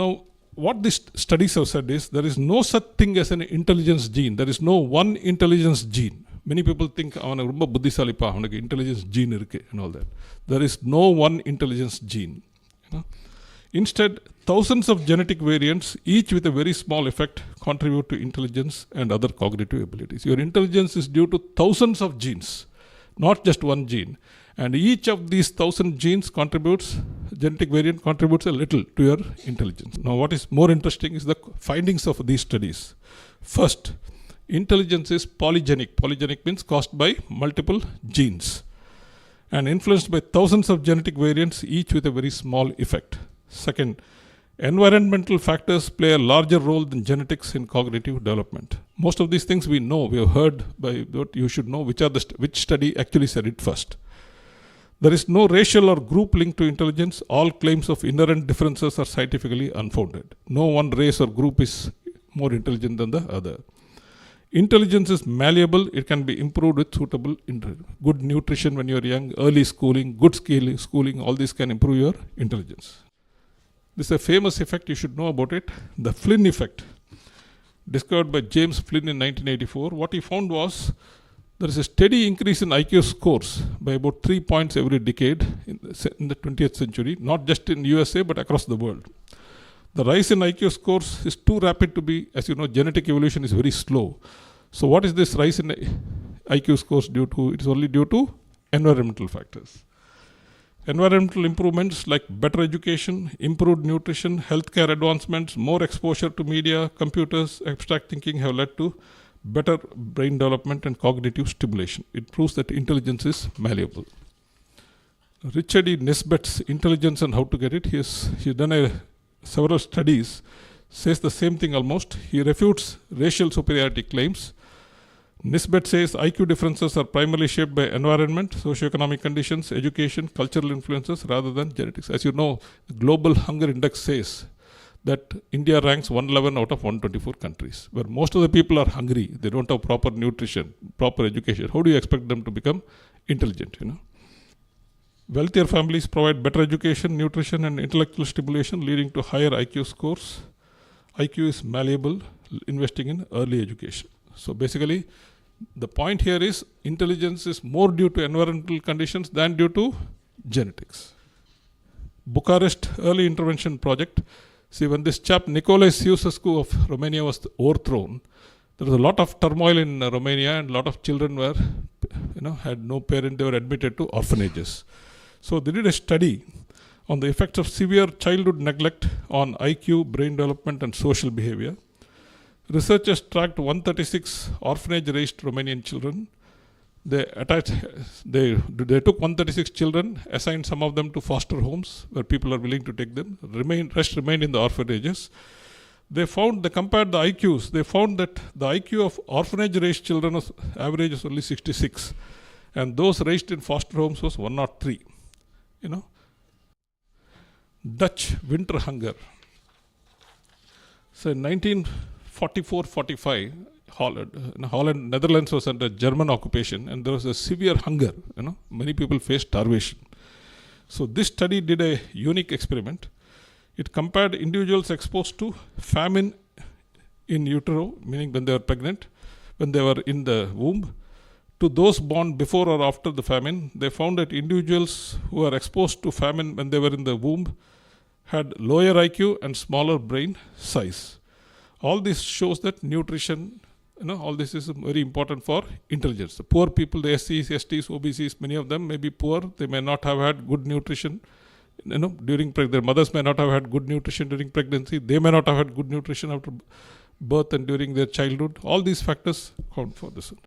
Now, what these studies have said is there is no such thing as an intelligence gene. There is no one intelligence gene. Many people think அவனுக்கு ரொம்ப புத்திசாலிப்பா அவனுக்கு intelligence gene இருக்கு and all that. There is no one intelligence gene. Instead, thousands of genetic variants, each with a very small effect, contribute to intelligence and other cognitive abilities. Your intelligence is due to thousands of genes, not just one gene. And each of these 1,000 genes genetic variant contributes a little to your intelligence. Now, what is more interesting is the findings of these studies. First, intelligence is polygenic. Polygenic means caused by multiple genes and influenced by thousands of genetic variants, each with a very small effect. Second, environmental factors play a larger role than genetics in cognitive development. Most of these things we know, we have heard, but you should know which study actually said it first. There is no racial or group link to intelligence. All claims of inherent differences are scientifically unfounded. No one race or group is more intelligent than the other. Intelligence is malleable. It can be improved with suitable good nutrition when you are young, early schooling, good schooling. All this can improve your intelligence. This is a famous effect. You should know about it. The Flynn effect, discovered by James Flynn in 1984. What he found was there is a steady increase in IQ scores by about 3 points every decade in the 20th century, not just in USA but across the world. The rise in IQ scores is too rapid to be, as you know, genetic evolution is very slow. So what is this rise in IQ scores due to? It is only due to environmental factors. Environmental improvements like better education, improved nutrition, healthcare advancements, more exposure to media, computers, abstract thinking have led to better brain development and cognitive stimulation. It proves that intelligence is malleable. Richard E. Nisbet's intelligence and how to get it. He's done several studies, says the same thing almost. He refutes racial superiority claims. Nisbet says IQ differences are primarily shaped by environment, socio-economic conditions, education, cultural influences rather than genetics. As you know, the Global Hunger Index says that India ranks 111 out of 124 countries, where most of the people are hungry. They don't have proper nutrition, proper education. How do you expect them to become intelligent, Wealthier families provide better education, nutrition and intellectual stimulation, leading to higher IQ scores. IQ is malleable, investing in early education. So basically, the point here is intelligence is more due to environmental conditions than due to genetics. Bucharest Early Intervention Project. See, when this chap Nicolae Ceausescu of Romania was overthrown, there was a lot of turmoil in Romania and a lot of children were, had no parent. They were admitted to orphanages. So they did a study on the effects of severe childhood neglect on IQ, brain development and social behavior. Researchers tracked 136 orphanage-raised Romanian children. They took 136 children, assigned some of them to foster homes where people are willing to take them. Rest remained in the orphanages. They compared the IQs. They found that the IQ of orphanage-raised children was average is only 66, and those raised in foster homes was 103. Dutch winter hunger. So in 1944-45, Holland, Netherlands was under German occupation, and there was a severe hunger. Many people faced starvation. So this study did a unique experiment. It compared individuals exposed to famine in utero, meaning when they were pregnant, when they were in the womb, to those born before or after the famine. They found that individuals who were exposed to famine when they were in the womb had lower IQ and smaller brain size. All this shows that nutrition, all this is very important for intelligence. The poor people, the SCs, STs, OBCs, many of them may be poor. They may not have had good nutrition, during their mothers may not have had good nutrition during pregnancy. They may not have had good nutrition after birth and during their childhood. All these factors count for this.